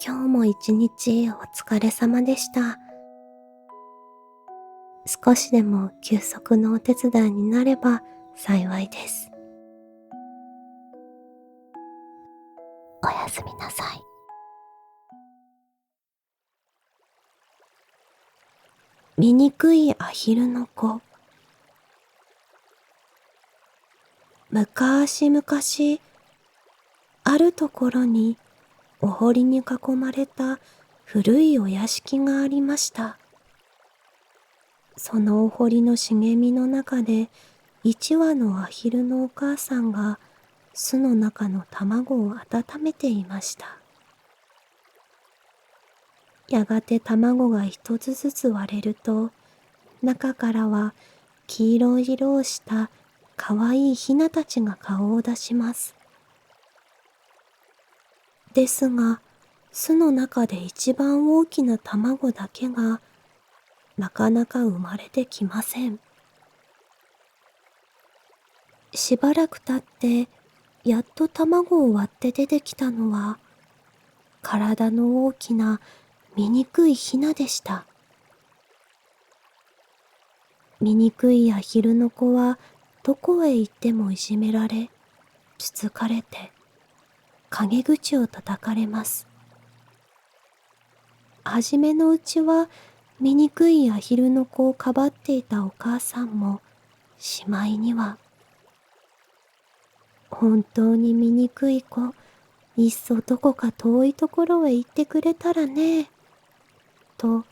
今日も一日お疲れ様でした。少しでも休息のお手伝いになれば幸いです。おやすみなさい。醜いアヒルの子。昔々、あるところにお堀に囲まれた古いお屋敷がありました。そのお堀の茂みの中で一羽のアヒルのお母さんが巣の中の卵を温めていました。やがて卵が一つずつ割れると、中からは黄色い色をしたかわいいヒナたちが顔を出します。ですが、巣の中で一番大きな卵だけがなかなか生まれてきません。しばらく経って、やっと卵を割って出てきたのは、体の大きな醜いヒナでした。醜いアヒルの子はどこへ行ってもいじめられ、つつかれて、陰口を叩かれます。はじめのうちは醜いアヒルの子をかばっていたお母さんも、しまいには、本当に醜い子、いっそどこか遠いところへ行ってくれたらね、と、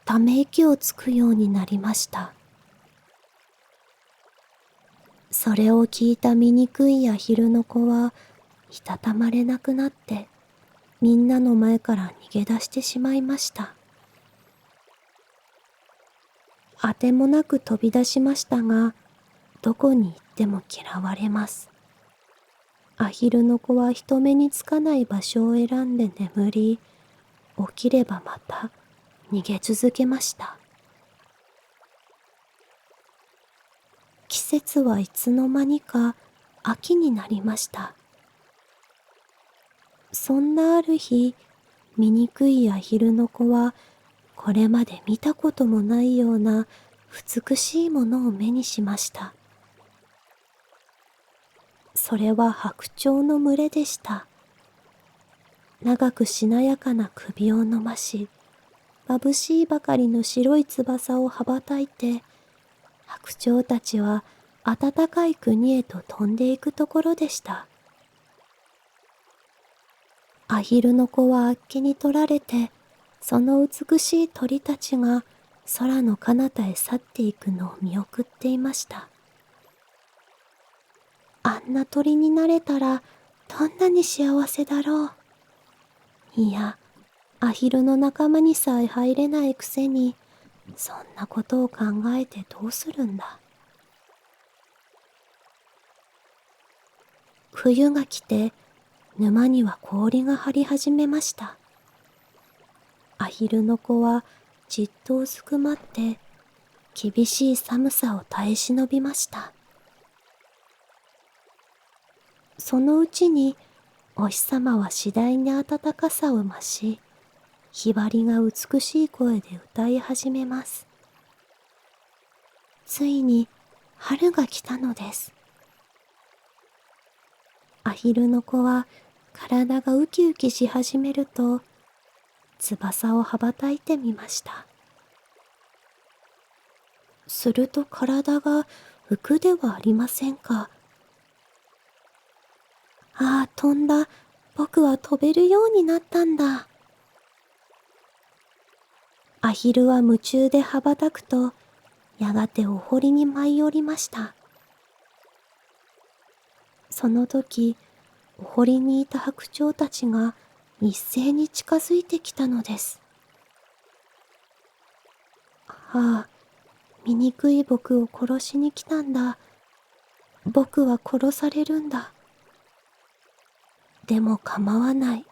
ため息をつくようになりました。それを聞いた醜いアヒルの子は、いたたまれなくなって、みんなの前から逃げ出してしまいました。あてもなく飛び出しましたが、どこに行っても嫌われます。アヒルの子は人目につかない場所を選んで眠り、起きればまた逃げ続けました。季節はいつの間にか秋になりました。そんなある日、醜いアヒルの子は、これまで見たこともないような美しいものを目にしました。それは白鳥の群れでした。長くしなやかな首を伸ばし、眩しいばかりの白い翼を羽ばたいて、白鳥たちは暖かい国へと飛んでいくところでした。アヒルの子はあっけに取られて、その美しい鳥たちが空の彼方へ去っていくのを見送っていました。あんな鳥になれたらどんなに幸せだろう。いや、アヒルの仲間にさえ入れないくせに、そんなことを考えてどうするんだ。冬が来て、沼には氷が張り始めました。アヒルの子はじっとうずくまって、厳しい寒さを耐え忍びました。そのうちに、お日様は次第に暖かさを増し、ひばりが美しい声で歌い始めます。ついに春が来たのです。アヒルの子は体がウキウキし始めると、翼を羽ばたいてみました。すると体が浮くではありませんか。ああ、飛んだ。僕は飛べるようになったんだ。アヒルは夢中で羽ばたくと、やがてお堀に舞い降りました。その時、お堀にいた白鳥たちが一斉に近づいてきたのです。ああ、醜い僕を殺しに来たんだ。僕は殺されるんだ。でも構わない。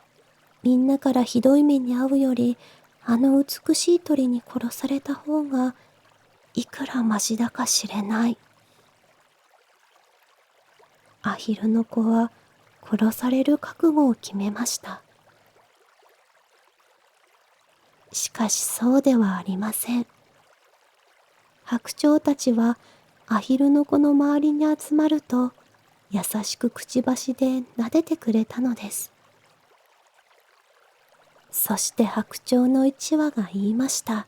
みんなからひどい目に遭うより、あの美しい鳥に殺された方が、いくらましだかしれない。アヒルの子は殺される覚悟を決めました。しかしそうではありません。白鳥たちはアヒルの子の周りに集まると、優しくくちばしで撫でてくれたのです。そして白鳥の一羽が言いました。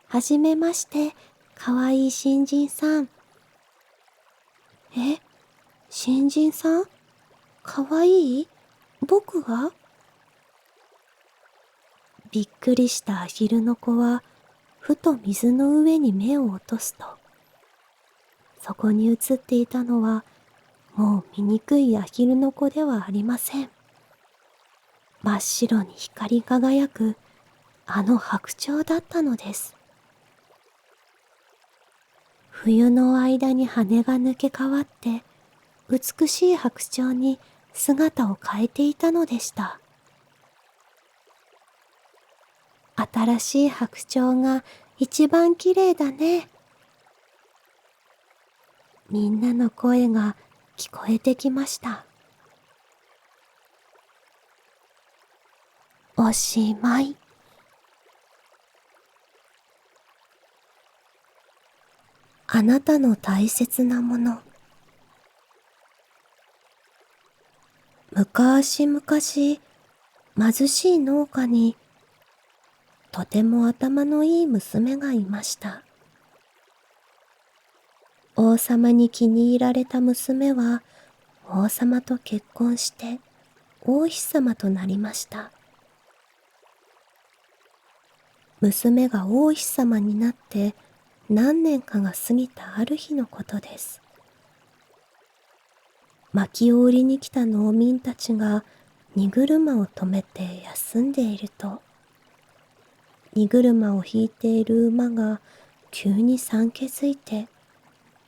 はじめまして、かわいい新人さん。え、新人さん？かわいい？僕が？びっくりしたアヒルの子は、ふと水の上に目を落とすと、そこに映っていたのは、もう醜いアヒルの子ではありません。真っ白に光り輝く、あの白鳥だったのです。冬の間に羽が抜け変わって、美しい白鳥に姿を変えていたのでした。新しい白鳥が一番きれいだね。みんなの声が聞こえてきました。おしまい。あなたの大切なもの。昔々、貧しい農家にとても頭のいい娘がいました。王様に気に入られた娘は王様と結婚して王妃様となりました。娘が王妃様になって何年かが過ぎたある日のことです。薪を売りに来た農民たちが荷車を止めて休んでいると、荷車を引いている馬が急に産気づいて、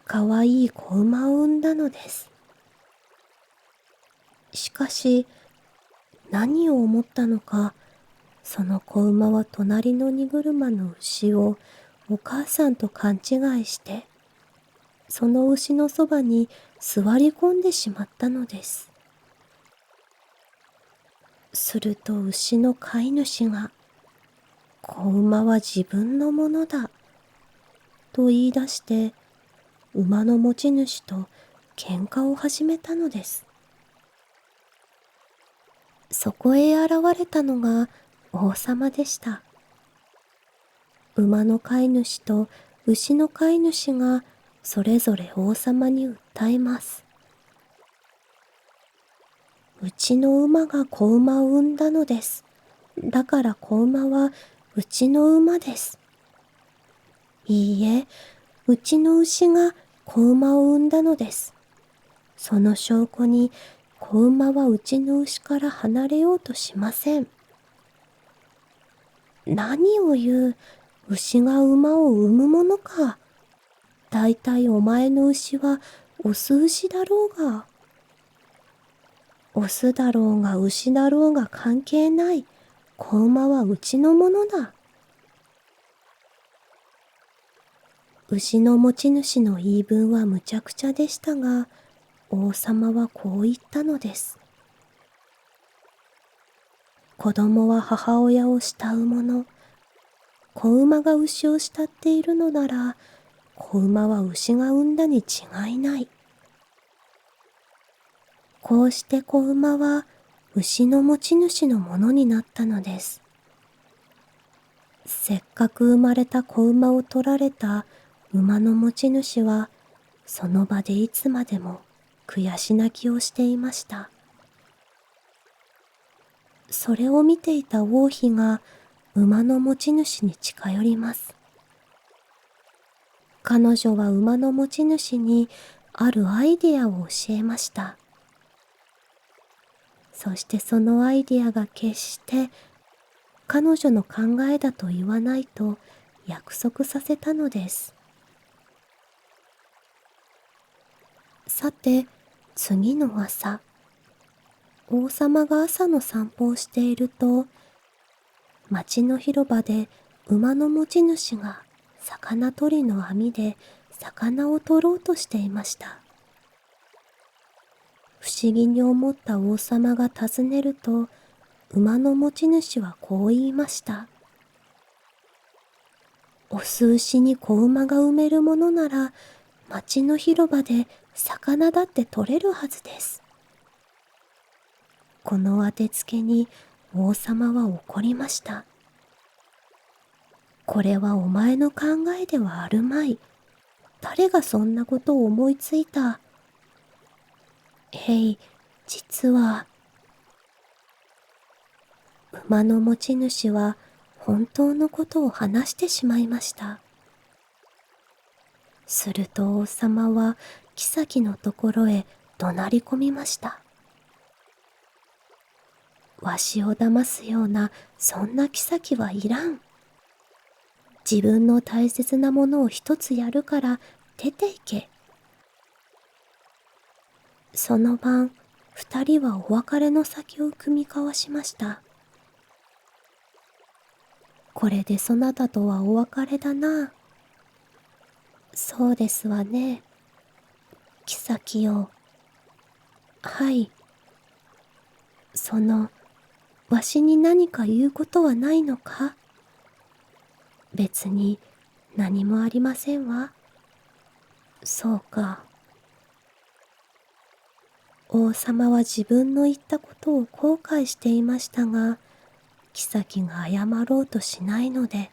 かわいい子馬を産んだのです。しかし、何を思ったのか、その子馬は隣の荷車の牛をお母さんと勘違いして、その牛のそばに座り込んでしまったのです。すると牛の飼い主が、子馬は自分のものだ、と言い出して、馬の持ち主と喧嘩を始めたのです。そこへ現れたのが王様でした。馬の飼い主と牛の飼い主がそれぞれ王様に訴えます。うちの馬が子馬を産んだのです。だから子馬はうちの馬です。いいえ、うちの牛が子馬を産んだのです。その証拠に子馬はうちの牛から離れようとしません。何を言う、牛が馬を産むものか。だいたいお前の牛はオス牛だろうが。オスだろうが牛だろうが関係ない。子馬はうちのものだ。牛の持ち主の言い分はむちゃくちゃでしたが、王様はこう言ったのです。子供は母親を慕うもの。子馬が牛を慕っているのなら、子馬は牛が産んだに違いない。こうして子馬は牛の持ち主のものになったのです。せっかく生まれた子馬を取られた馬の持ち主は、その場でいつまでも悔し泣きをしていました。それを見ていた王妃が馬の持ち主に近寄ります。彼女は馬の持ち主にあるアイデアを教えました。そしてそのアイデアが決して彼女の考えだと言わないと約束させたのです。さて、次の朝、王様が朝の散歩をしていると、町の広場で馬の持ち主が魚取りの網で魚を取ろうとしていました。不思議に思った王様が尋ねると、馬の持ち主はこう言いました。お数牛に子馬が産めるものなら、町の広場で魚だって取れるはずです。この当てつけに王様は怒りました。これはお前の考えではあるまい。誰がそんなことを思いついた。実は、馬の持ち主は本当のことを話してしまいました。すると王様は妃のところへ怒鳴り込みました。わしを騙すようなそんな妃はいらん。自分の大切なものを一つやるから出て行け。その晩、二人はお別れの先を酌み交わしました。これでそなたとはお別れだな。そうですわね。妃よ。はい。わしに何か言うことはないのか？別に何もありませんわ。そうか。王様は自分の言ったことを後悔していましたが、妃が謝ろうとしないので、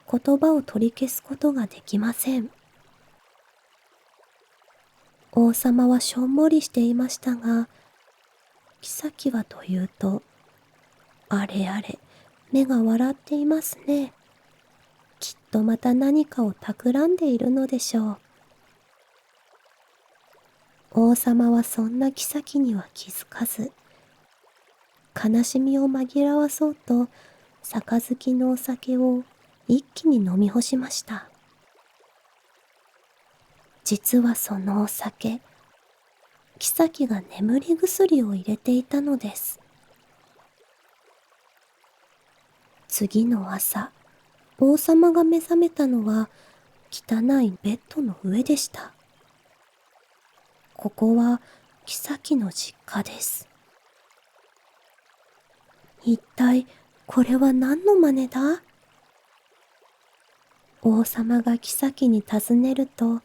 言葉を取り消すことができません。王様はしょんぼりしていましたが、妃はというと、あれあれ、目が笑っていますね。きっとまた何かを企んでいるのでしょう。王様はそんな妃には気づかず、悲しみを紛らわそうと、杯のお酒を一気に飲み干しました。実はそのお酒、妃が眠り薬を入れていたのです。次の朝、王様が目覚めたのは汚いベッドの上でした。ここは妃の実家です。一体これは何の真似だ？王様が妃に尋ねると、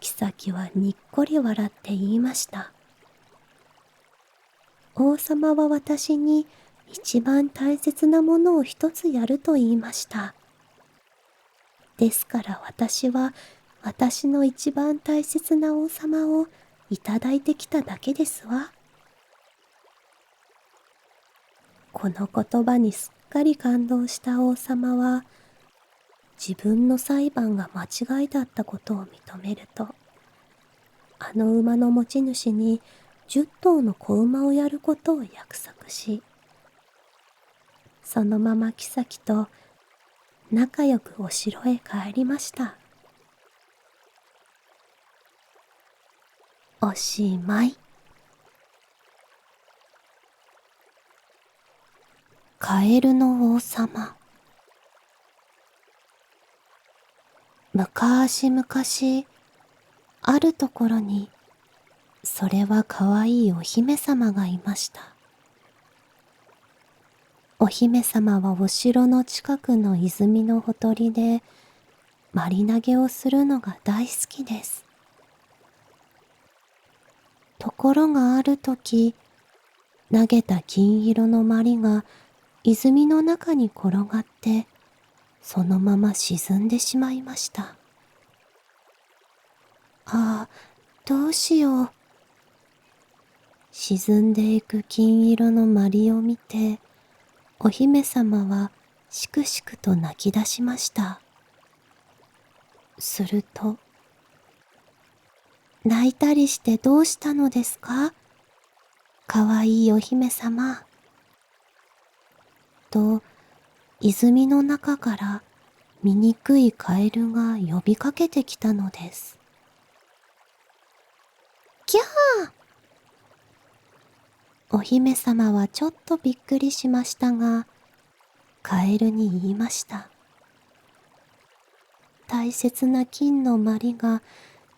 妃はにっこり笑って言いました。王様は私に一番大切なものを一つやると言いました。ですから私は私の一番大切な王様をいただいてきただけですわ。この言葉にすっかり感動した王様は、自分の裁判が間違いだったことを認めると、あの馬の持ち主に10頭の子馬をやることを約束し、そのまま妃と仲良くお城へ帰りました。おしまい。カエルの王様。昔々、あるところに、それはかわいいお姫様がいました。お姫様はお城の近くの泉のほとりで、マリ投げをするのが大好きです。ところがあるとき、投げた金色のマリが泉の中に転がって、そのまま沈んでしまいました。ああ、どうしよう。沈んでいく金色のマリを見て、お姫様はしくしくと泣き出しました。すると、泣いたりしてどうしたのですか？かわいいお姫様。と、泉の中から醜いカエルが呼びかけてきたのです。キャー！お姫様はちょっとびっくりしましたが、カエルに言いました。大切な金のマリが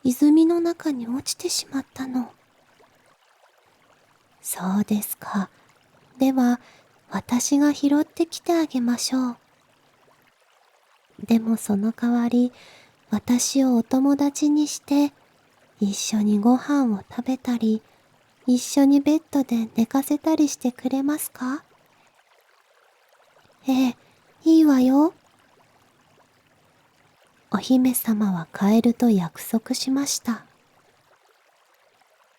泉の中に落ちてしまったの。そうですか。では、私が拾ってきてあげましょう。でもその代わり、私をお友達にして、一緒にご飯を食べたり、一緒にベッドで寝かせたりしてくれますか？ええ、いいわよ。お姫様はカエルと約束しました。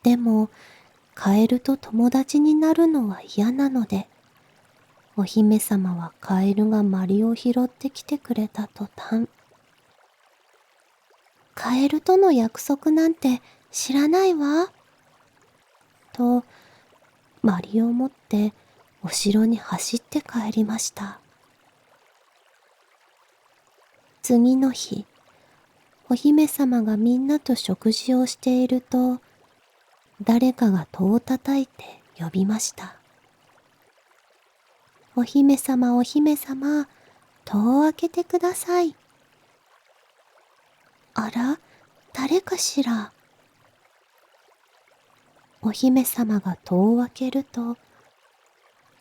でも、カエルと友達になるのは嫌なので、お姫様はカエルがマリを拾ってきてくれた途端、カエルとの約束なんて知らないわ、とマリを持ってお城に走って帰りました。次の日、お姫様がみんなと食事をしていると、誰かが戸を叩いて呼びました。お姫様、お姫様、戸を開けてください。あら、誰かしら。お姫様が戸を開けると、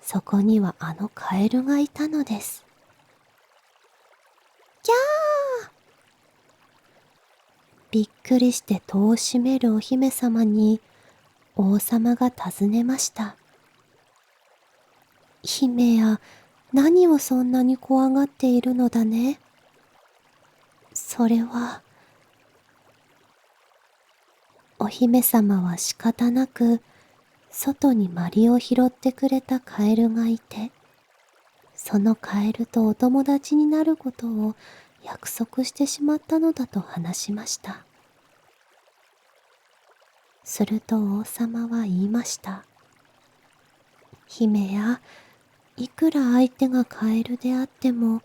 そこにはあのカエルがいたのです。キャー！びっくりして戸を閉めるお姫様に、王様が尋ねました。姫や、何をそんなに怖がっているのだね。それは、お姫様は仕方なく、外にマリを拾ってくれたカエルがいて、そのカエルとお友達になることを約束してしまったのだと話しました。すると王様は言いました。姫や、いくら相手がカエルであっても、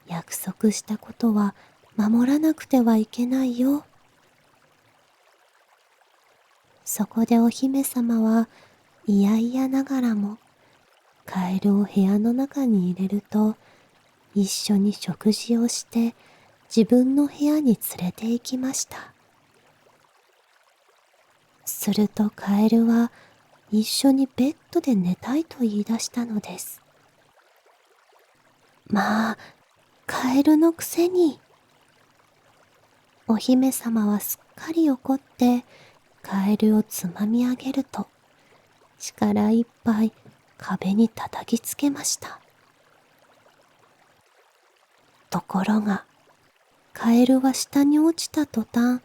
約束したことは守らなくてはいけないよ。そこでお姫様はいやいやながらもカエルを部屋の中に入れると、一緒に食事をして自分の部屋に連れて行きました。するとカエルは一緒にベッドで寝たいと言い出したのです。まあ、カエルのくせに。お姫様はすっかり怒ってカエルをつまみ上げると、力いっぱい壁に叩きつけました。ところが、カエルは下に落ちた途端、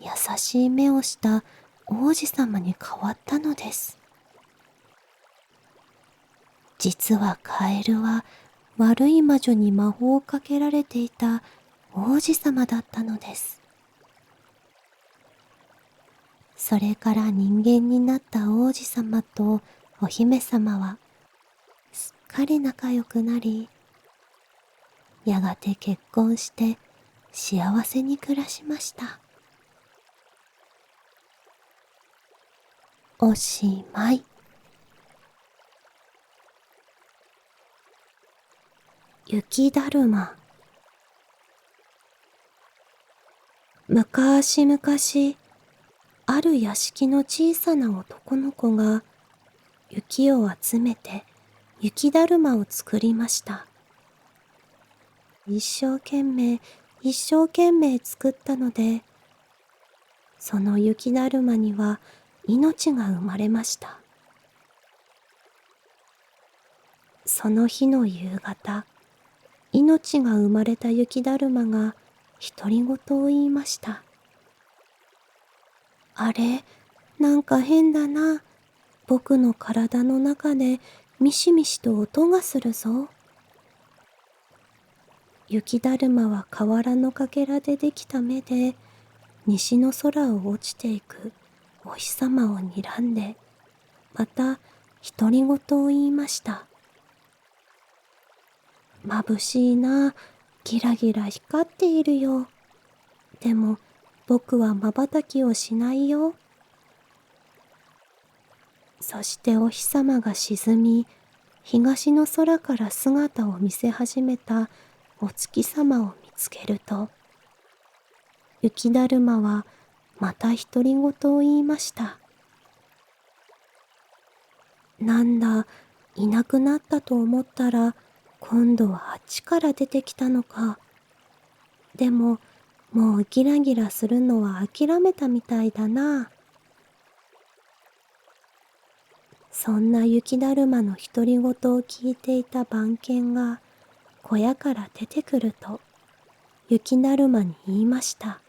優しい目をした王子様に変わったのです。実はカエルは悪い魔女に魔法をかけられていた王子様だったのです。それから人間になった王子様とお姫様はすっかり仲良くなり、やがて結婚して幸せに暮らしました。おしまい。雪だるま。昔々、ある屋敷の小さな男の子が雪を集めて雪だるまを作りました。一生懸命作ったので、その雪だるまには命が生まれました。その日の夕方、命が生まれた雪だるまが独り言を言いました。あれ、なんか変だな。僕の体の中でミシミシと音がするぞ。雪だるまは河原のかけらでできた目で、西の空を落ちていくお日様を睨んで、また独り言を言いました。眩しいな、ギラギラ光っているよ。でも僕は瞬きをしないよ。そしてお日様が沈み、東の空から姿を見せ始めたお月様を見つけると、雪だるまはまた独り言を言いました。なんだ、いなくなったと思ったら、今度はあっちから出てきたのか。でも、もうギラギラするのは諦めたみたいだな。そんな雪だるまの独り言を聞いていた番犬が小屋から出てくると、雪だるまに言いました。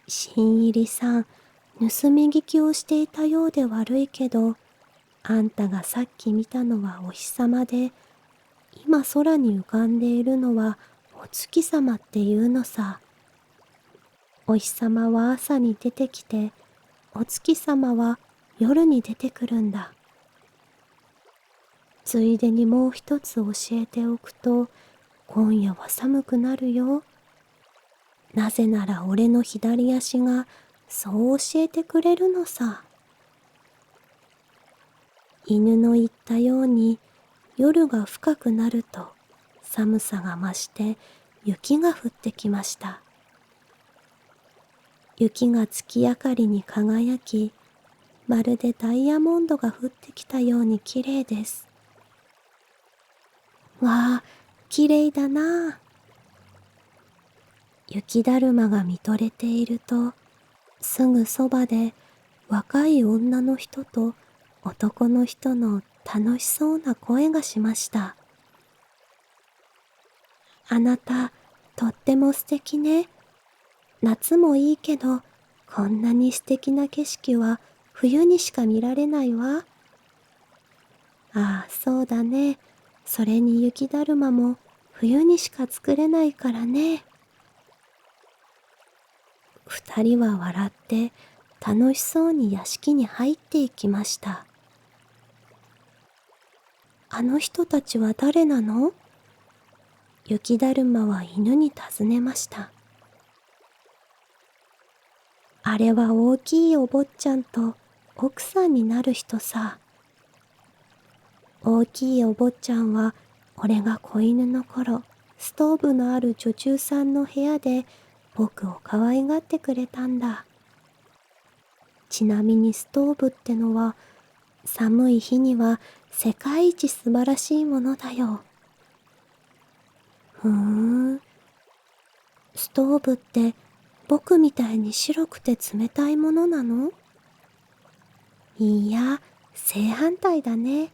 新入りさん、盗み聞きをしていたようで悪いけど、あんたがさっき見たのはお日様で、今空に浮かんでいるのはお月様っていうのさ。お日様は朝に出てきて、お月様は夜に出てくるんだ。ついでにもう一つ教えておくと、今夜は寒くなるよ。なぜなら俺の左足がそう教えてくれるのさ。犬の言ったように、夜が深くなると寒さが増して雪が降ってきました。雪が月明かりに輝き、まるでダイヤモンドが降ってきたように綺麗です。わあ、綺麗だなあ。雪だるまが見とれていると、すぐそばで若い女の人と男の人の楽しそうな声がしました。あなた、とっても素敵ね。夏もいいけど、こんなに素敵な景色は冬にしか見られないわ。ああ、そうだね。それに雪だるまも冬にしか作れないからね。二人は笑って楽しそうに屋敷に入っていきました。あの人たちは誰なの？雪だるまは犬に尋ねました。あれは大きいお坊ちゃんと奥さんになる人さ。大きいお坊ちゃんは俺が子犬の頃、ストーブのある女中さんの部屋で僕を可愛がってくれたんだ。ちなみにストーブってのは寒い日には世界一素晴らしいものだよ。ふーん。ストーブって僕みたいに白くて冷たいものなの？いや、正反対だね。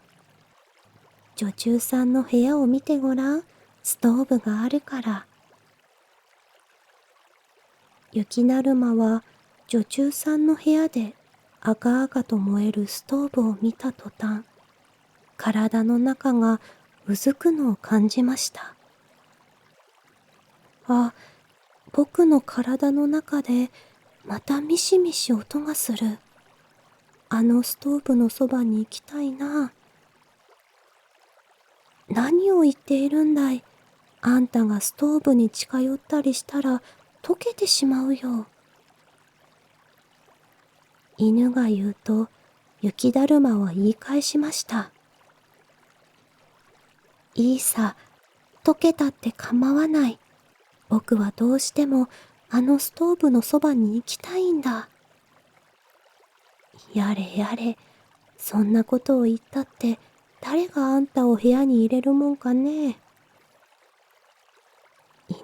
女中さんの部屋を見てごらん。ストーブがあるから。雪だるまは女中さんの部屋で赤々と燃えるストーブを見た途端、体の中がうずくのを感じました。あ、僕の体の中でまたミシミシ音がする。あのストーブのそばに行きたいな。何を言っているんだい。あんたがストーブに近寄ったりしたら溶けてしまうよ。犬が言うと、雪だるまは言い返しました。いいさ、溶けたって構わない。僕はどうしてもあのストーブのそばに行きたいんだ。やれやれ、そんなことを言ったって誰があんたを部屋に入れるもんかね。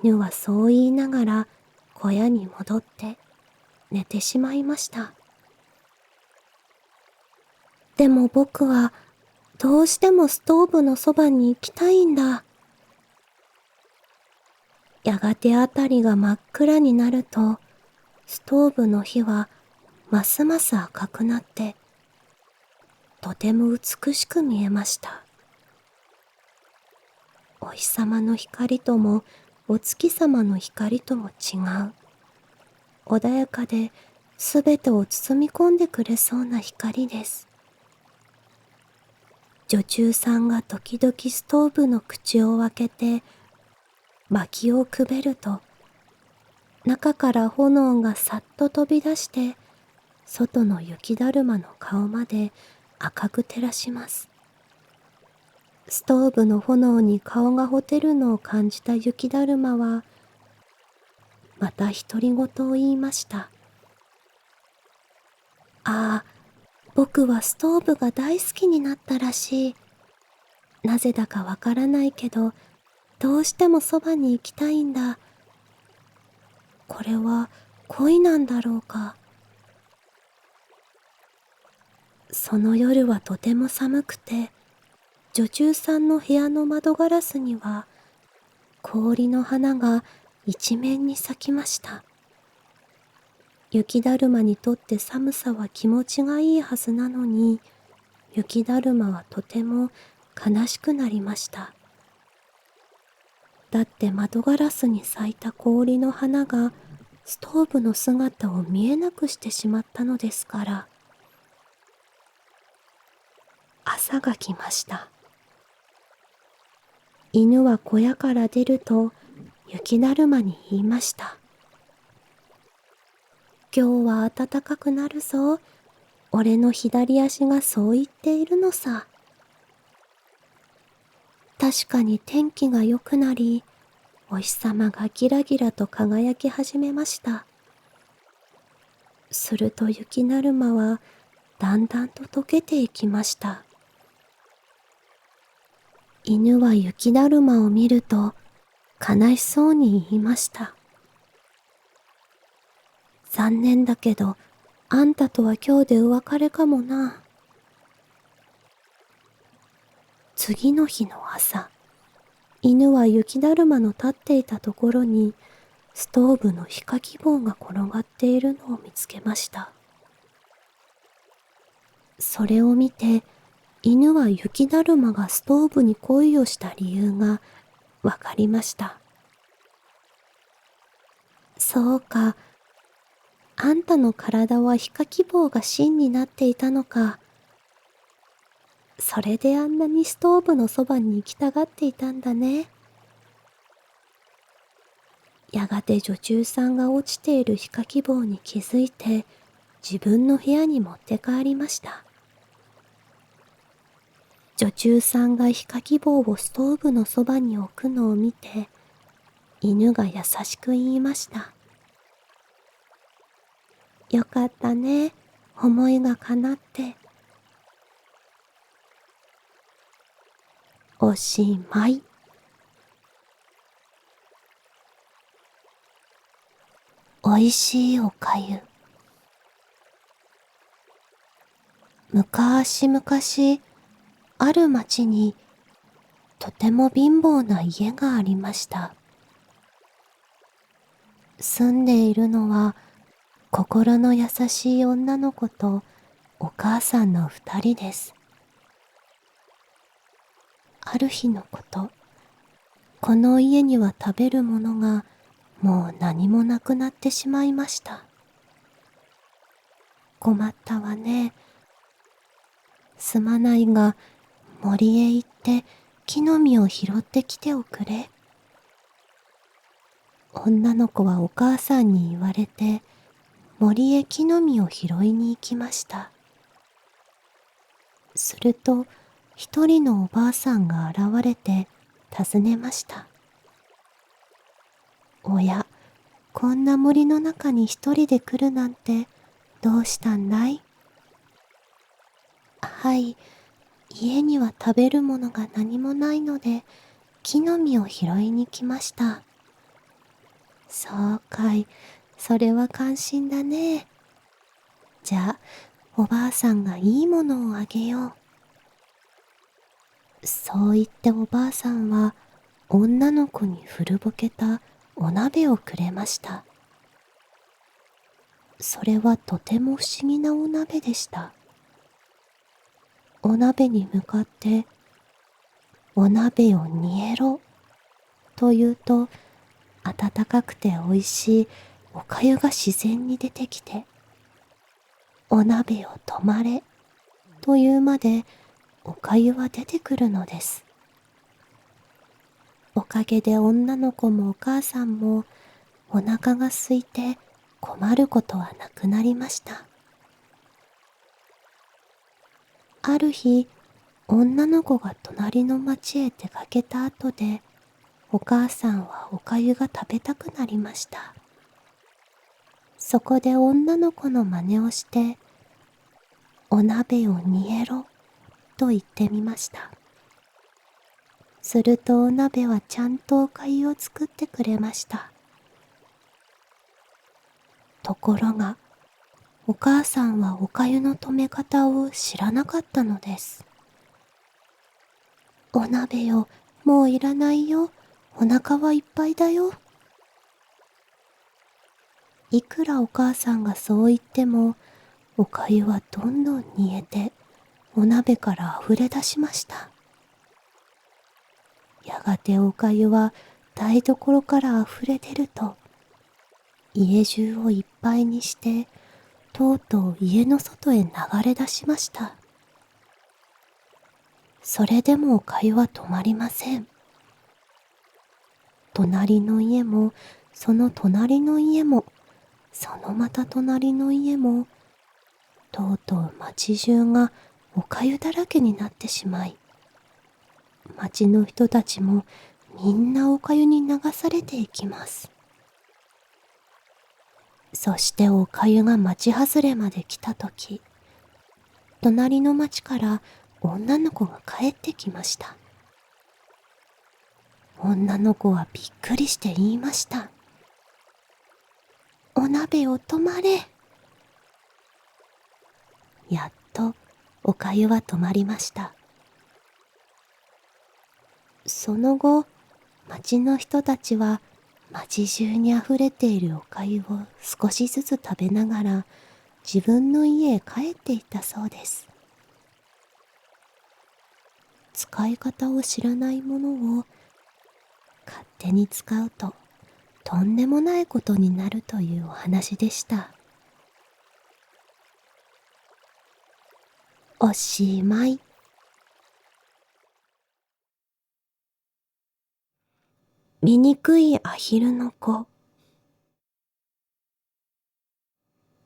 犬はそう言いながら小屋に戻って寝てしまいました。でも僕はどうしてもストーブのそばに行きたいんだ。やがてあたりが真っ暗になると、ストーブの火はますます赤くなって、とても美しく見えました。お日様の光ともお月様の光とも違う。穏やかですべてを包み込んでくれそうな光です。女中さんが時々ストーブの口を開けて薪をくべると、中から炎がさっと飛び出して外の雪だるまの顔まで赤く照らします。ストーブの炎に顔がほてるのを感じた雪だるまはまた独り言を言いました。ああ、僕はストーブが大好きになったらしい。なぜだかわからないけど、どうしてもそばに行きたいんだ。これは恋なんだろうか。その夜はとても寒くて、女中さんの部屋の窓ガラスには氷の花が一面に咲きました。雪だるまにとって寒さは気持ちがいいはずなのに、雪だるまはとても悲しくなりました。だって窓ガラスに咲いた氷の花がストーブの姿を見えなくしてしまったのですから。朝が来ました。犬は小屋から出ると雪だるまに言いました。今日は暖かくなるぞ。俺の左足がそう言っているのさ。確かに天気が良くなり、お日様がギラギラと輝き始めました。すると雪だるまはだんだんと溶けていきました。犬は雪だるまを見ると悲しそうに言いました。残念だけど、あんたとは今日でお別れかもな。次の日の朝、犬は雪だるまの立っていたところにストーブの火かき棒が転がっているのを見つけました。それを見て、犬は雪だるまがストーブに恋をした理由がわかりました。そうか、あんたの体は火かき棒が芯になっていたのか。それであんなにストーブのそばに行きたがっていたんだね。やがて女中さんが落ちている火かき棒に気づいて、自分の部屋に持って帰りました。女中さんが火かき棒をストーブのそばに置くのを見て、犬が優しく言いました。よかったね、思いが叶って。おしまい。おいしいおかゆ。昔々、ある町にとても貧乏な家がありました。住んでいるのは心の優しい女の子とお母さんの二人です。ある日のこと、この家には食べるものがもう何もなくなってしまいました。困ったわね。すまないが、森へ行って木の実を拾ってきておくれ。女の子はお母さんに言われて、森へ木の実を拾いに行きました。すると、一人のおばあさんが現れて尋ねました。おや、こんな森の中に一人で来るなんてどうしたんだい？はい、家には食べるものが何もないので、木の実を拾いに来ました。そうかい、それは感心だね。じゃあ、おばあさんがいいものをあげよう。そう言っておばあさんは、女の子に古ぼけたお鍋をくれました。それはとても不思議なお鍋でした。お鍋に向かって、お鍋を煮えろと言うと、温かくておいしいおかゆが自然に出てきて、お鍋を止まれと言うまでおかゆは出てくるのです。おかげで女の子もお母さんもお腹が空いて困ることはなくなりました。ある日、女の子が隣の町へ出かけた後で、お母さんはおかゆが食べたくなりました。そこで女の子の真似をして、お鍋を煮えろと言ってみました。するとお鍋はちゃんとお粥を作ってくれました。ところが、お母さんはお粥の止め方を知らなかったのです。お鍋よ、もういらないよ。お腹はいっぱいだよ。いくらお母さんがそう言っても、お粥はどんどん煮えて、お鍋からあふれ出しました。やがてお粥は台所からあふれ出ると、家中をいっぱいにして、とうとう家の外へ流れ出しました。それでもお粥は止まりません。隣の家も、その隣の家も、そのまた隣の家も、とうとう町中がお粥だらけになってしまい、町の人たちもみんなお粥に流されていきます。そしてお粥が町外れまで来たとき、隣の町から女の子が帰ってきました。女の子はびっくりして言いました。お鍋を止まれ。やっとお粥は止まりました。その後、町の人たちは町中にあふれているお粥を少しずつ食べながら自分の家へ帰っていったそうです。使い方を知らないものを勝手に使うととんでもないことになるというお話でした。おしまい。醜いアヒルの子。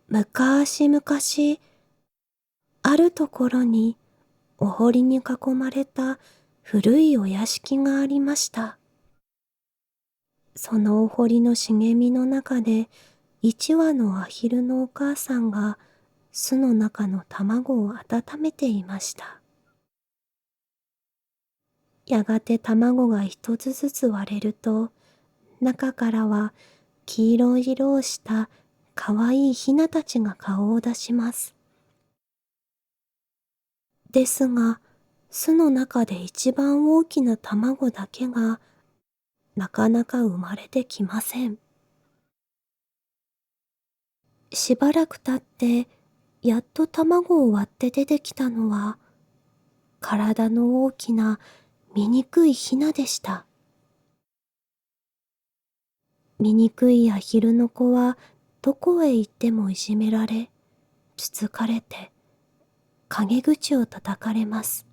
むかしむかし、あるところにお堀に囲まれた古いお屋敷がありました。そのお堀の茂みの中で一羽のアヒルのお母さんが巣の中の卵を温めていました。やがて卵が一つずつ割れると、中からは黄色い色をしたかわいいヒナたちが顔を出します。ですが、巣の中で一番大きな卵だけがなかなか生まれてきません。しばらく経って、やっと卵を割って出てきたのは、体の大きな醜いヒナでした。醜いアヒルの子はどこへ行ってもいじめられ、つつかれて、陰口を叩かれます。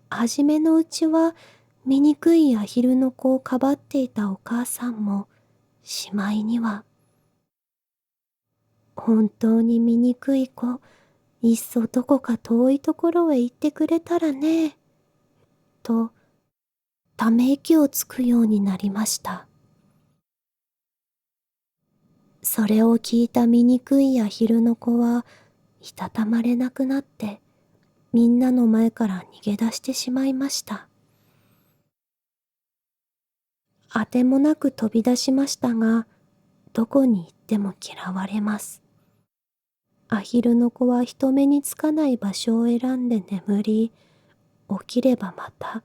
はじめのうちは醜いアヒルの子をかばっていたお母さんも、しまいには、本当に醜い子、いっそどこか遠いところへ行ってくれたらね、と、ため息をつくようになりました。それを聞いた醜いアヒルの子は、いたたまれなくなって、みんなの前から逃げ出してしまいました。あてもなく飛び出しましたが、どこに行っても嫌われます。アヒルの子は人目につかない場所を選んで眠り、起きればまた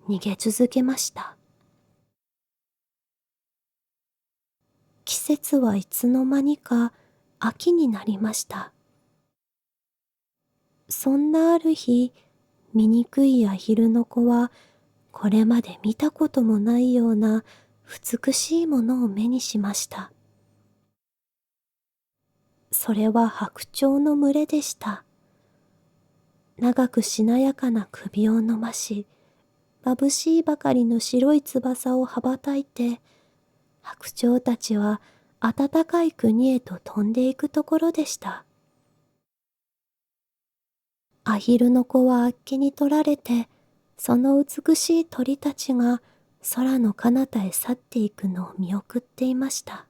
逃げ続けました。季節はいつの間にか秋になりました。そんなある日、醜いアヒルの子は、これまで見たこともないような美しいものを目にしました。それは白鳥の群れでした。長くしなやかな首を伸ばし、眩しいばかりの白い翼を羽ばたいて、白鳥たちは暖かい国へと飛んでいくところでした。アヒルの子はあっけに取られて、その美しい鳥たちが空の彼方へ去っていくのを見送っていました。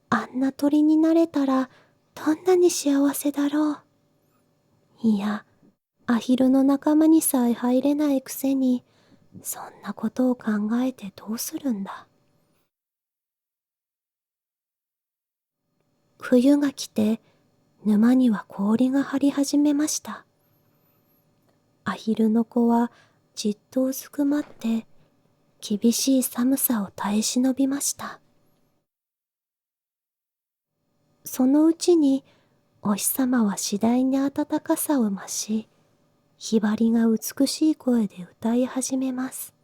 あんな鳥になれたらどんなに幸せだろう。いや、アヒルの仲間にさえ入れないくせに、そんなことを考えてどうするんだ。冬が来て、沼には氷が張り始めました。アヒルの子はじっとうずくまって、厳しい寒さを耐え忍びました。そのうちに、お日様は次第に暖かさを増し、ひばりが美しい声で歌い始めます。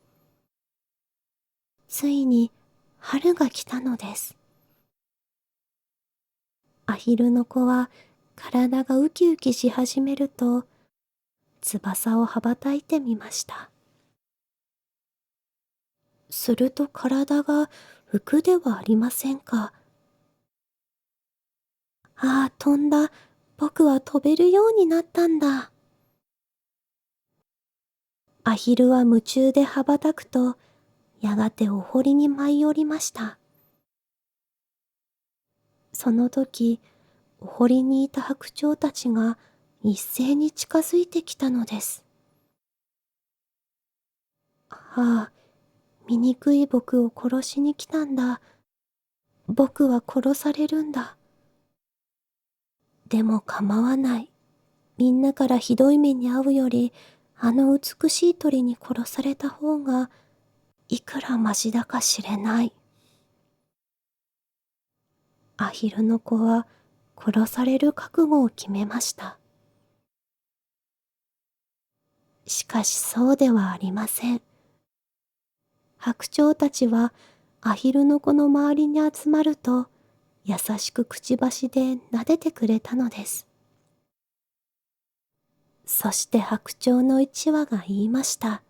ついに春が来たのです。アヒルの子は体がウキウキし始めると、翼を羽ばたいてみました。すると体が浮くではありませんか。ああ、飛んだ。僕は飛べるようになったんだ。アヒルは夢中で羽ばたくと、やがてお堀に舞い降りました。その時、お堀にいた白鳥たちが一斉に近づいてきたのです。ああ、醜い僕を殺しに来たんだ。僕は殺されるんだ。でも構わない。みんなからひどい目に遭うより、あの美しい鳥に殺された方が、いくらましだか知れない。アヒルの子は殺される覚悟を決めました。しかしそうではありません。白鳥たちはアヒルの子の周りに集まると、優しくくちばしで撫でてくれたのです。そして白鳥の一羽が言いました。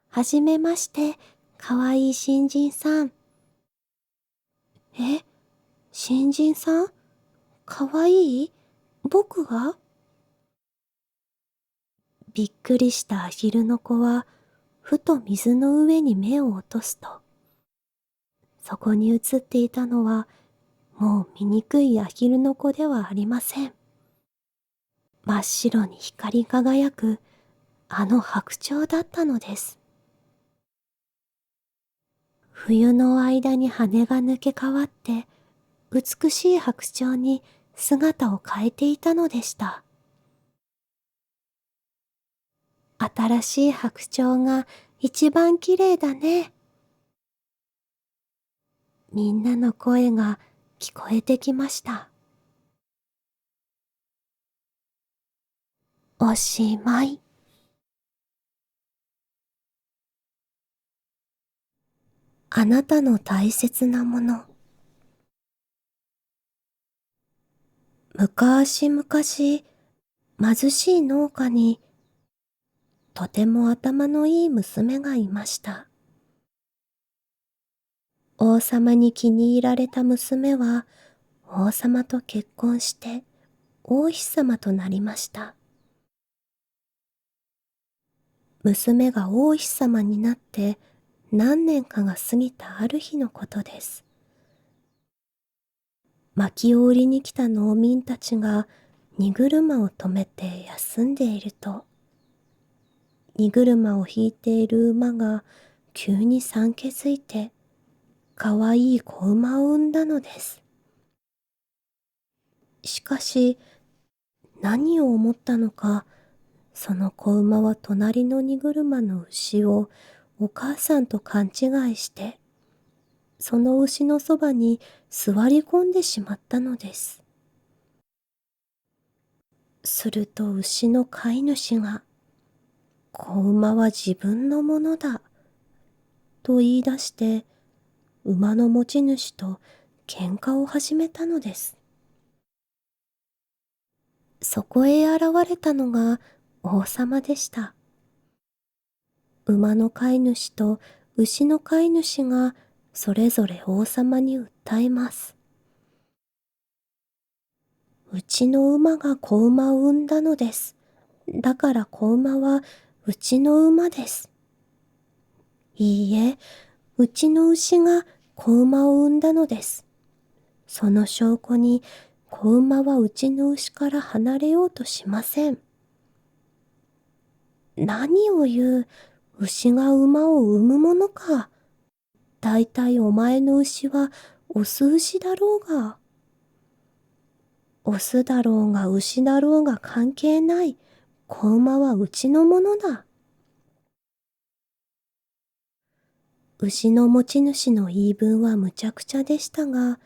はじめまして、かわいい新人さん。え、新人さん？かわいい？僕が？びっくりしたアヒルの子は、ふと水の上に目を落とすと、そこに映っていたのは、もう醜いアヒルの子ではありません。真っ白に光り輝く、あの白鳥だったのです。冬の間に羽が抜け変わって、美しい白鳥に姿を変えていたのでした。新しい白鳥が一番綺麗だね。みんなの声が聞こえてきました。おしまい。あなたの大切なもの。昔々、貧しい農家にとても頭のいい娘がいました。王様に気に入られた娘は王様と結婚して王妃様となりました。娘が王妃様になって何年かが過ぎたある日のことです。薪を売りに来た農民たちが荷車を止めて休んでいると、荷車を引いている馬が急に産気づいて、かわいい子馬を産んだのです。しかし、何を思ったのか、その子馬は隣の荷車の牛をお母さんと勘違いして、その牛のそばに座り込んでしまったのです。すると牛の飼い主が、子馬は自分のものだ、と言い出して、馬の持ち主と喧嘩を始めたのです。そこへ現れたのが王様でした。馬の飼い主と牛の飼い主がそれぞれ王様に訴えます。うちの馬が子馬を産んだのです。だから子馬はうちの馬です。いいえ、うちの牛が子馬を産んだのです。その証拠に子馬はうちの牛から離れようとしません。何を言う、牛が馬を産むものか。だいたいお前の牛はオス牛だろうが。オスだろうが牛だろうが関係ない。子馬はうちのものだ。牛の持ち主の言い分はむちゃくちゃでしたが、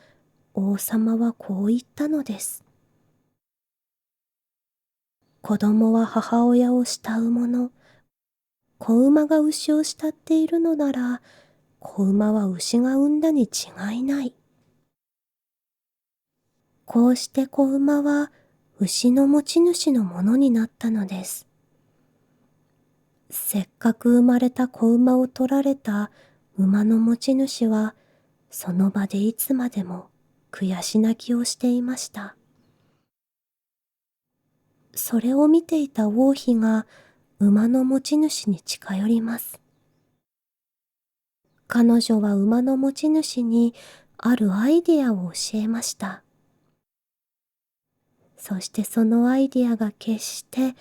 王様はこう言ったのです。子供は母親を慕うもの。子馬が牛を慕っているのなら、子馬は牛が産んだに違いない。こうして子馬は牛の持ち主のものになったのです。せっかく生まれた子馬を取られた馬の持ち主は、その場でいつまでも悔し泣きをしていました。それを見ていた王妃が馬の持ち主に近寄ります。彼女は馬の持ち主にあるアイデアを教えました。そしてそのアイデアが決して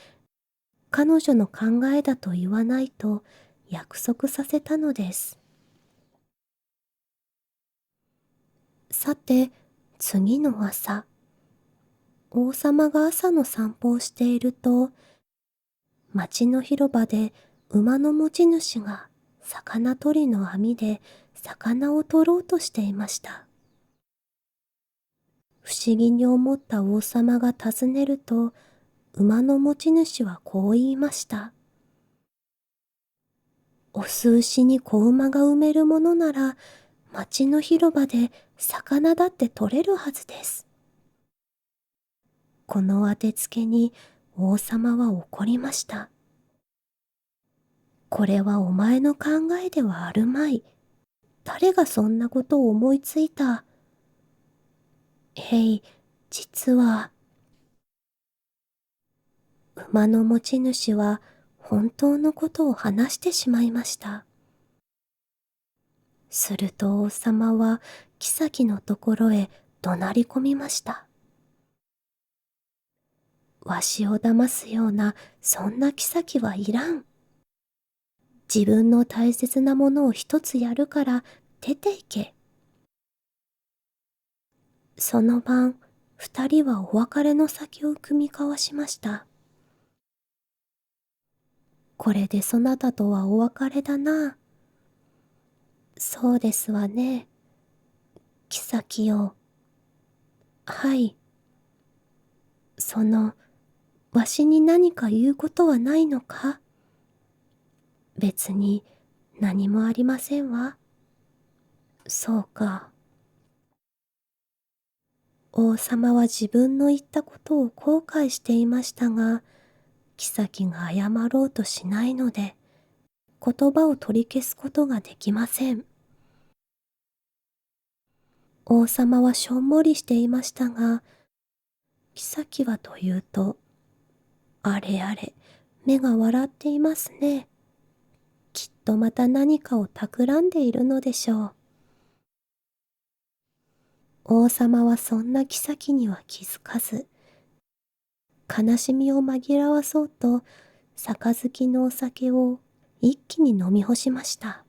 彼女の考えだと言わないと約束させたのです。さて、次の朝、王様が朝の散歩をしていると、町の広場で馬の持ち主が魚取りの網で魚を取ろうとしていました。不思議に思った王様が尋ねると、馬の持ち主はこう言いました。オス牛に子馬が産めるものなら、町の広場で魚だって取れるはずです。この当てつけに王様は怒りました。これはお前の考えではあるまい。誰がそんなことを思いついた。実は、馬の持ち主は本当のことを話してしまいました。すると王様は妃のところへ怒鳴り込みました。わしを騙すようなそんな妃はいらん。自分の大切なものを一つやるから出て行け。その晩、二人はお別れの先を酌み交わしました。これでそなたとはお別れだな。そうですわね。妃よ。はい。わしに何か言うことはないのか？別に何もありませんわ。そうか。王様は自分の言ったことを後悔していましたが、妃が謝ろうとしないので、言葉を取り消すことができません。王様はしょんぼりしていましたが、妃はというと、あれあれ、目が笑っていますね。きっとまた何かを企んでいるのでしょう。王様はそんな妃には気づかず、悲しみを紛らわそうと、杯のお酒を一気に飲み干しました。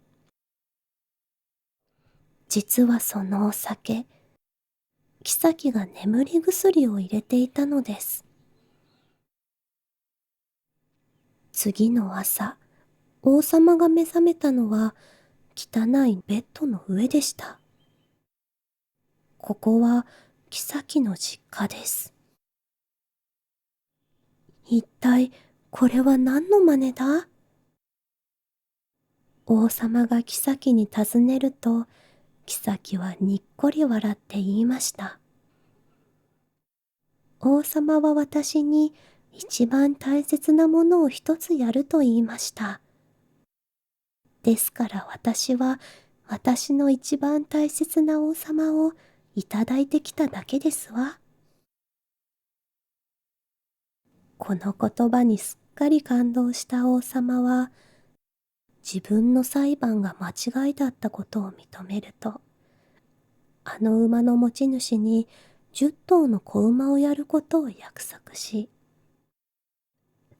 実はそのお酒、妃が眠り薬を入れていたのです。次の朝、王様が目覚めたのは汚いベッドの上でした。ここは妃の実家です。一体これは何の真似だ？王様が妃に尋ねると、妃はにっこり笑って言いました。王様は私に一番大切なものを一つやると言いました。ですから私は私の一番大切な王様をいただいてきただけですわ。この言葉にすっかり感動した王様は、自分の裁判が間違いだったことを認めると、あの馬の持ち主に10頭の子馬をやることを約束し、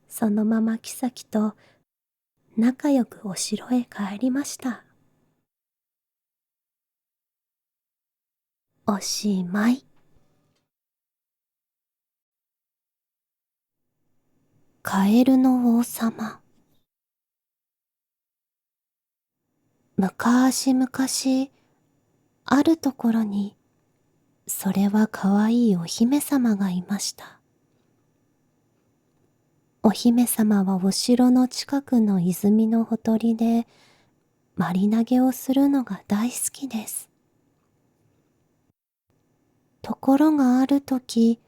そのまま妃と仲良くお城へ帰りました。おしまい。カエルの王様。むかしむかし、あるところに、それはかわいいお姫様がいました。お姫様はお城の近くの泉のほとりで、まり投げをするのが大好きです。ところがあるとき、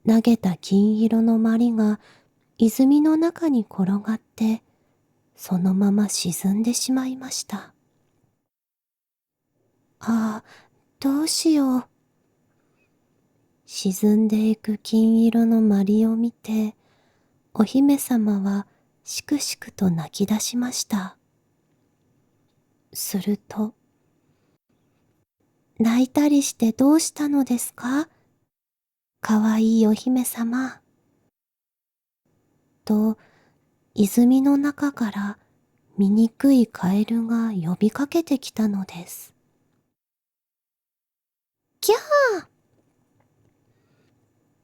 投げた金色のまりが泉の中に転がって、そのまま沈んでしまいました。ああ、どうしよう。沈んでいく金色のまりを見て、お姫様はしくしくと泣き出しました。すると、泣いたりしてどうしたのですか？かわいいお姫様。と、泉の中から醜いカエルが呼びかけてきたのです。キャー！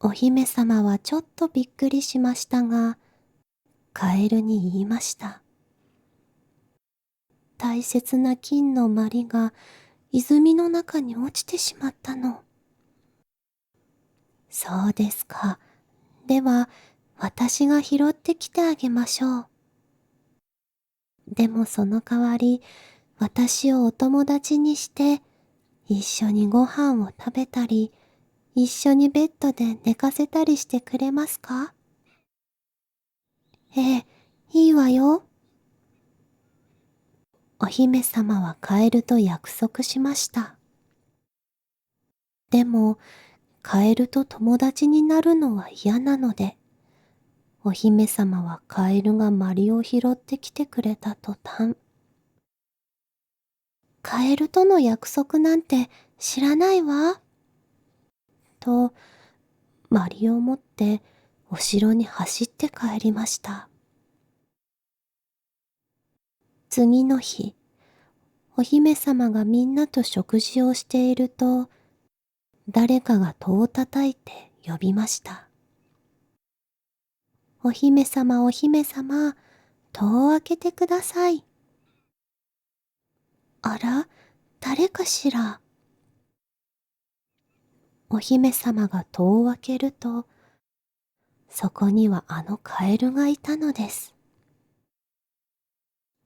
お姫様はちょっとびっくりしましたが、カエルに言いました。大切な金のまりが泉の中に落ちてしまったの。そうですか。では、私が拾ってきてあげましょう。でもその代わり、私をお友達にして、一緒にご飯を食べたり、一緒にベッドで寝かせたりしてくれますか？ええ、いいわよ。お姫様はカエルと約束しました。でも、カエルと友達になるのは嫌なので、お姫様はカエルがマリを拾ってきてくれた途端、カエルとの約束なんて知らないわ。と、マリを持ってお城に走って帰りました。次の日、お姫様がみんなと食事をしていると、誰かが戸を叩いて呼びました。お姫様、お姫様、戸を開けてください。あら、誰かしら。お姫様が戸を開けると、そこにはあのカエルがいたのです。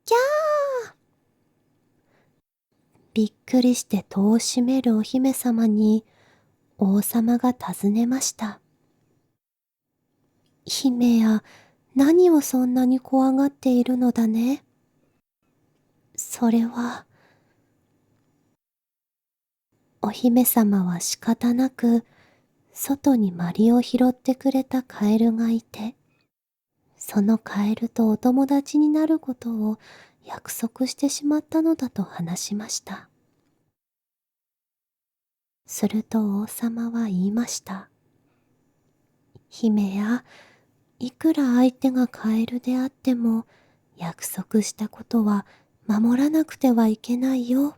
キャー！びっくりして戸を閉めるお姫様に、王様が尋ねました。姫や、何をそんなに怖がっているのだね。それは、お姫様は仕方なく、外にマリを拾ってくれたカエルがいて、そのカエルとお友達になることを約束してしまったのだと話しました。すると王様は言いました。姫や、いくら相手がカエルであっても、約束したことは守らなくてはいけないよ。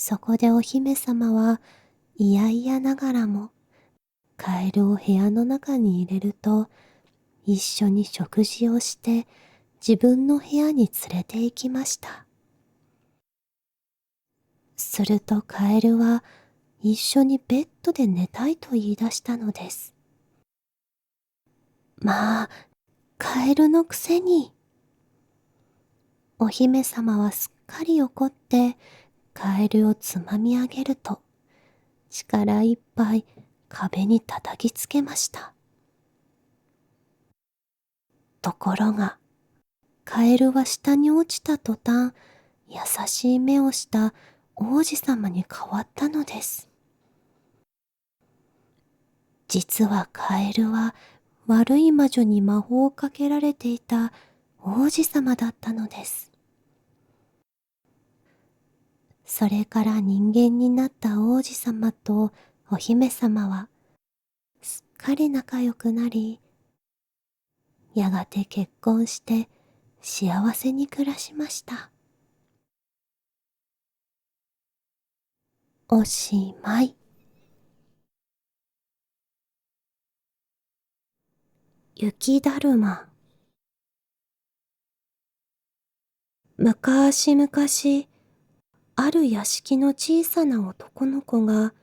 そこでお姫様は、いやいやながらも、カエルを部屋の中に入れると、一緒に食事をして自分の部屋に連れて行きました。するとカエルは一緒にベッドで寝たいと言い出したのです。まあ、カエルのくせに。お姫様はすっかり怒ってカエルをつまみ上げると、力いっぱい壁に叩きつけました。ところが、カエルは下に落ちた途端、優しい目をした王子様に変わったのです。実はカエルは悪い魔女に魔法をかけられていた王子様だったのです。それから人間になった王子様とお姫様はすっかり仲良くなり、やがて結婚して幸せに暮らしました。おしまい。雪だるま。むかしむかし、ある屋敷の小さな男の子が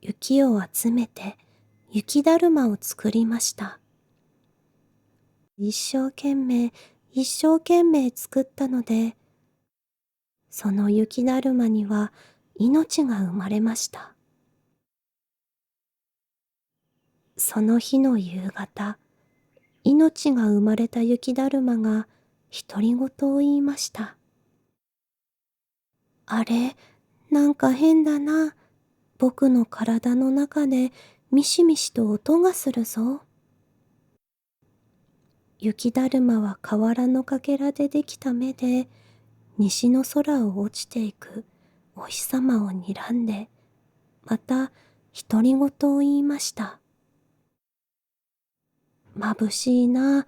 雪を集めて雪だるまを作りました。一生懸命一生懸命作ったので、その雪だるまには命が生まれました。その日の夕方、命が生まれた雪だるまが独り言を言いました。あれ、なんか変だな。僕の体の中でミシミシと音がするぞ。雪だるまは河原のかけらでできた目で、西の空を落ちていくお日様を睨んで、また独り言を言いました。眩しいな、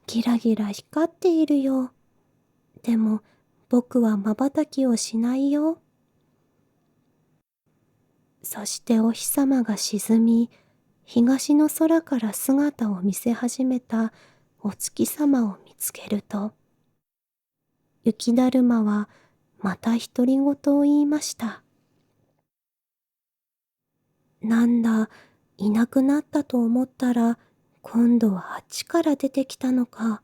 ギラギラ光っているよ。でも僕は瞬きをしないよ。そしてお日様が沈み、東の空から姿を見せ始めたお月様を見つけると、雪だるまはまた独り言を言いました。なんだ、いなくなったと思ったら、今度はあっちから出てきたのか。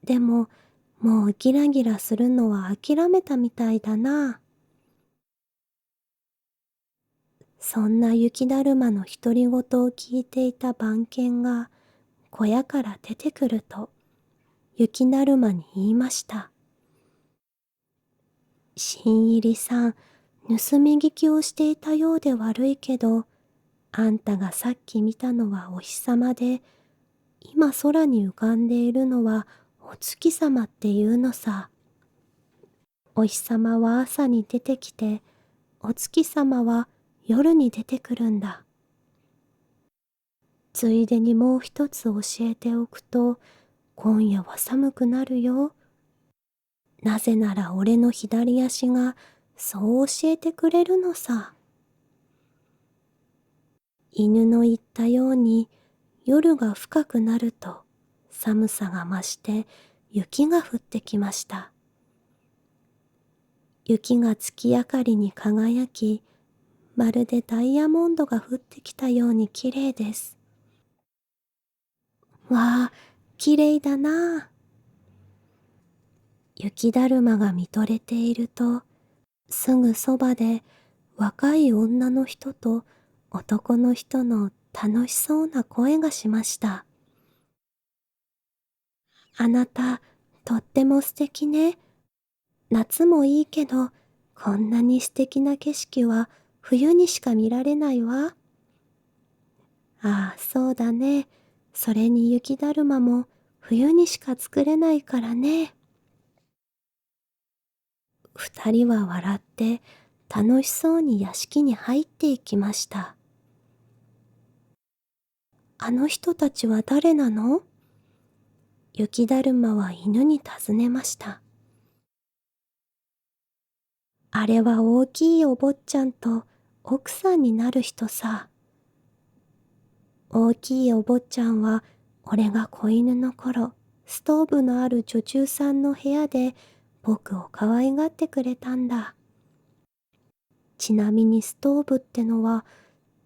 でも、もうギラギラするのは諦めたみたいだな。そんな雪だるまの独り言を聞いていた番犬が小屋から出てくると、雪だるまに言いました。新入りさん、盗み聞きをしていたようで悪いけど、あんたがさっき見たのはお日様で、今空に浮かんでいるのはお月様っていうのさ。お日様は朝に出てきて、お月様は夜に出てくるんだ。ついでにもう一つ教えておくと、今夜は寒くなるよ。なぜなら俺の左足がそう教えてくれるのさ。犬の言ったように、夜が深くなると寒さが増して雪が降ってきました。雪が月明かりに輝き、まるでダイヤモンドが降ってきたように綺麗です。わあ、綺麗だなあ。雪だるまが見とれていると、すぐそばで若い女の人と男の人の楽しそうな声がしました。あなた、とっても素敵ね。夏もいいけど、こんなに素敵な景色は冬にしか見られないわ。ああ、そうだね。それに雪だるまも冬にしか作れないからね。二人は笑って楽しそうに屋敷に入っていきました。あの人たちは誰なの？雪だるまは犬に尋ねました。あれは大きいお坊ちゃんと奥さんになる人さ。大きいお坊ちゃんは俺が子犬の頃、ストーブのある女中さんの部屋で僕を可愛がってくれたんだ。ちなみにストーブってのは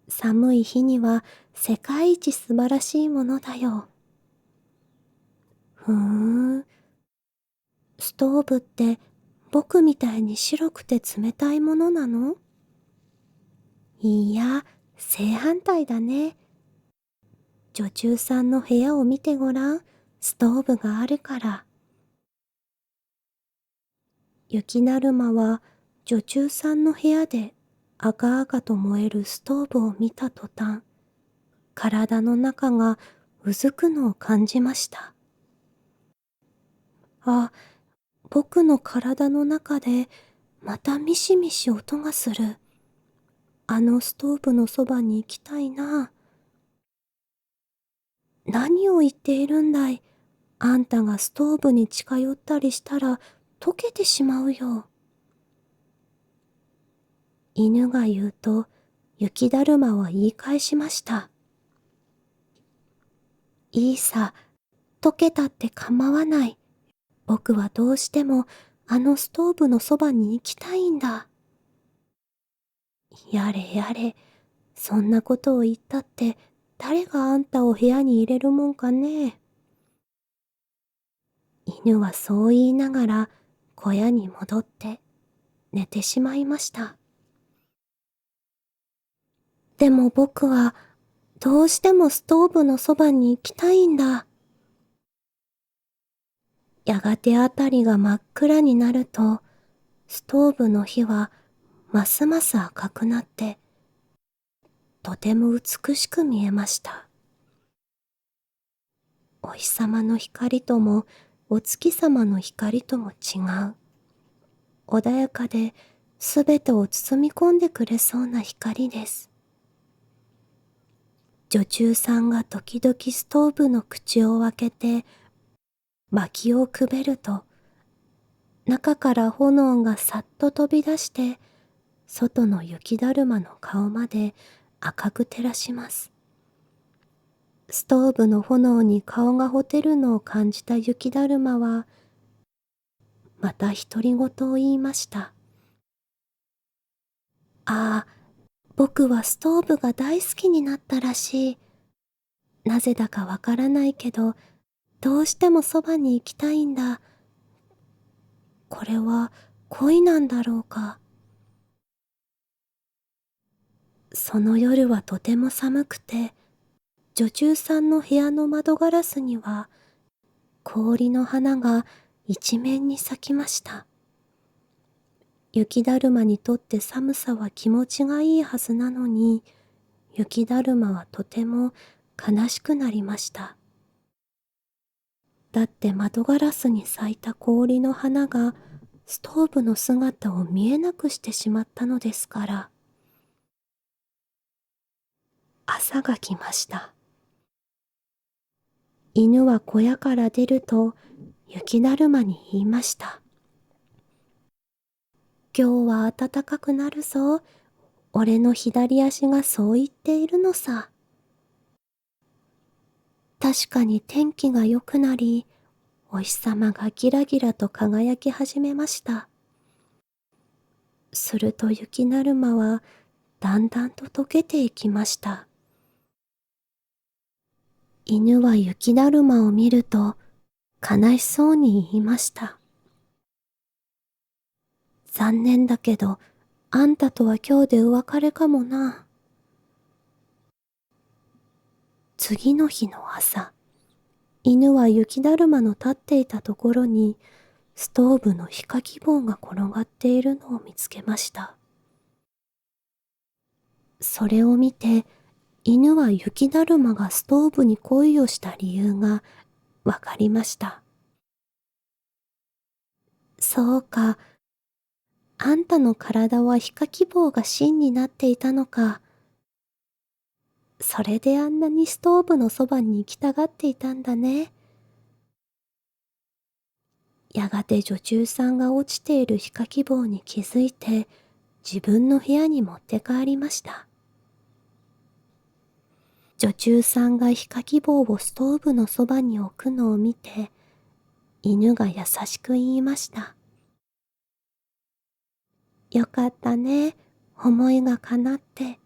寒い日には世界一素晴らしいものだよ。ふーん、ストーブって僕みたいに白くて冷たいものなの？いや、正反対だね。女中さんの部屋を見てごらん。ストーブがあるから。雪だるまは女中さんの部屋で赤々と燃えるストーブを見た途端、体の中がうずくのを感じました。あ、僕の体の中でまたミシミシ音がする。あのストーブのそばに行きたいな。何を言っているんだい。あんたがストーブに近寄ったりしたら溶けてしまうよ。犬が言うと、雪だるまは言い返しました。いいさ、溶けたって構わない。僕はどうしてもあのストーブのそばに行きたいんだ。やれやれ、そんなことを言ったって誰があんたを部屋に入れるもんかね。犬はそう言いながら小屋に戻って寝てしまいました。でも僕はどうしてもストーブのそばに行きたいんだ。やがてあたりが真っ暗になると、ストーブの火はますます赤くなって、とても美しく見えました。お日様の光ともお月様の光とも違う。穏やかですべてを包み込んでくれそうな光です。女中さんが時々ストーブの口を開けて薪をくべると、中から炎がさっと飛び出して、外の雪だるまの顔まで赤く照らします。ストーブの炎に顔がほてるのを感じた雪だるまは、また独り言を言いました。ああ、僕はストーブが大好きになったらしい。なぜだかわからないけど、どうしてもそばに行きたいんだ。これは恋なんだろうか。その夜はとても寒くて、女中さんの部屋の窓ガラスには、氷の花が一面に咲きました。雪だるまにとって寒さは気持ちがいいはずなのに、雪だるまはとても悲しくなりました。だって窓ガラスに咲いた氷の花がストーブの姿を見えなくしてしまったのですから。朝が来ました。犬は小屋から出ると雪だるまに言いました。今日は暖かくなるぞ。俺の左足がそう言っているのさ。確かに天気が良くなり、お日様がギラギラと輝き始めました。すると雪だるまはだんだんと溶けていきました。犬は雪だるまを見ると悲しそうに言いました。残念だけど、あんたとは今日でお別れかもな。次の日の朝、犬は雪だるまの立っていたところに、ストーブの火かき棒が転がっているのを見つけました。それを見て、犬は雪だるまがストーブに恋をした理由がわかりました。そうか、あんたの体は火かき棒が芯になっていたのか。それであんなにストーブのそばに行きたがっていたんだね。やがて女中さんが落ちている火かき棒に気づいて、自分の部屋に持って帰りました。女中さんが火かき棒をストーブのそばに置くのを見て、犬が優しく言いました。よかったね、思いが叶って。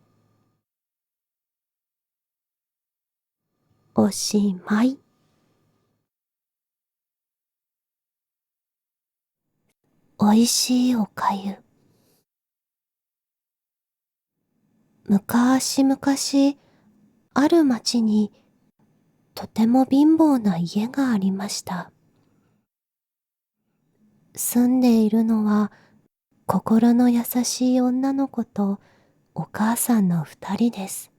おしまい。おいしいおかゆ。むかしむかし、ある町にとても貧乏な家がありました。住んでいるのは心の優しい女の子とお母さんの二人です。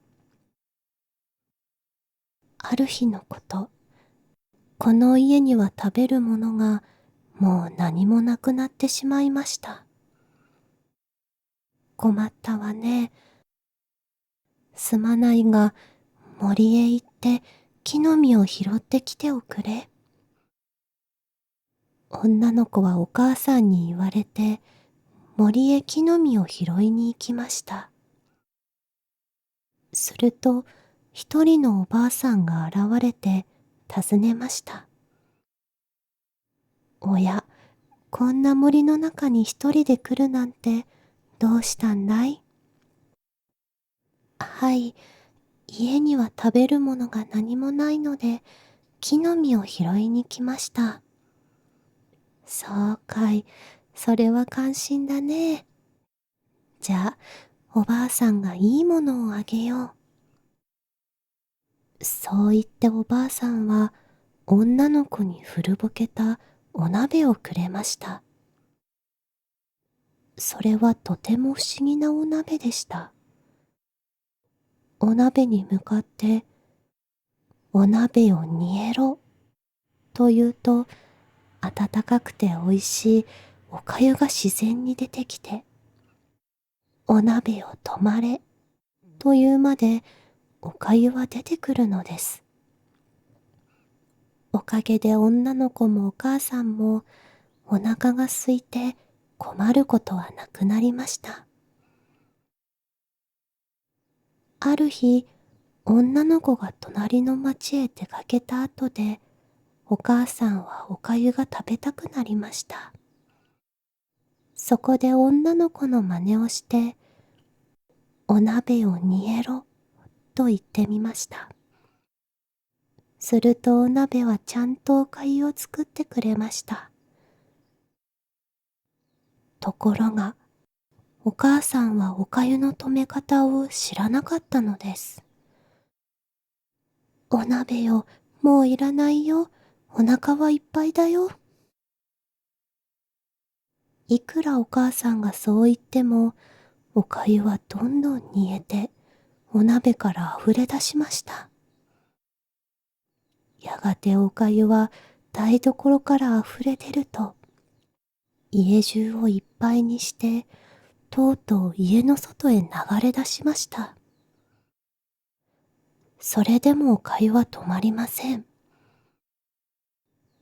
ある日のこと、この家には食べるものがもう何もなくなってしまいました。困ったわね。すまないが、森へ行って木の実を拾ってきておくれ。女の子はお母さんに言われて、森へ木の実を拾いに行きました。すると、一人のおばあさんが現れて尋ねました。おや、こんな森の中に一人で来るなんてどうしたんだい？はい、家には食べるものが何もないので、木の実を拾いに来ました。そうかい、それは感心だね。じゃあ、おばあさんがいいものをあげよう。そう言っておばあさんは、女の子に古ぼけたお鍋をくれました。それはとても不思議なお鍋でした。お鍋に向かって、お鍋を煮えろと言うと、温かくて美味しいおかゆが自然に出てきて、お鍋を止まれというまでおかゆは出てくるのです。おかげで女の子もお母さんもお腹が空いて困ることはなくなりました。ある日、女の子が隣の町へ出かけた後で、お母さんはおかゆが食べたくなりました。そこで女の子の真似をして、お鍋を煮えろと言ってみました。するとお鍋はちゃんとおかゆを作ってくれました。ところが、お母さんはおかゆの止め方を知らなかったのです。お鍋よ、もういらないよ。お腹はいっぱいだよ。いくらお母さんがそう言っても、おかゆはどんどん煮えて、お鍋から溢れ出しました。やがておかゆは台所から溢れ出ると、家中をいっぱいにして、とうとう家の外へ流れ出しました。それでもおかゆは止まりません。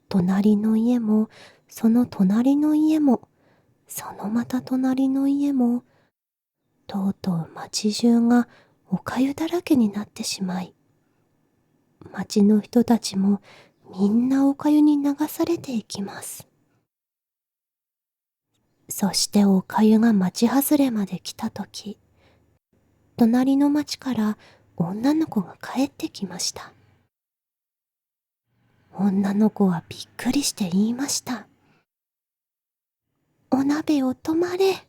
隣の家も、その隣の家も、そのまた隣の家も、とうとう町中がおかゆだらけになってしまい、町の人たちもみんなおかゆに流されていきます。そしておかゆが町外れまで来たとき、隣の町から女の子が帰ってきました。女の子はびっくりして言いました。お鍋を止まれ。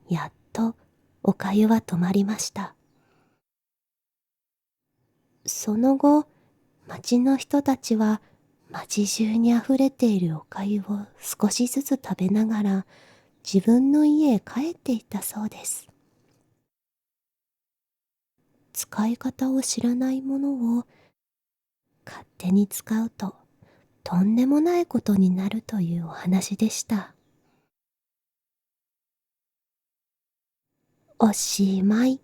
やっとおかゆは止まりました。その後、町の人たちは町中にあふれているおかゆを少しずつ食べながら自分の家へ帰っていったそうです。使い方を知らないものを勝手に使うととんでもないことになるというお話でした。おしまい。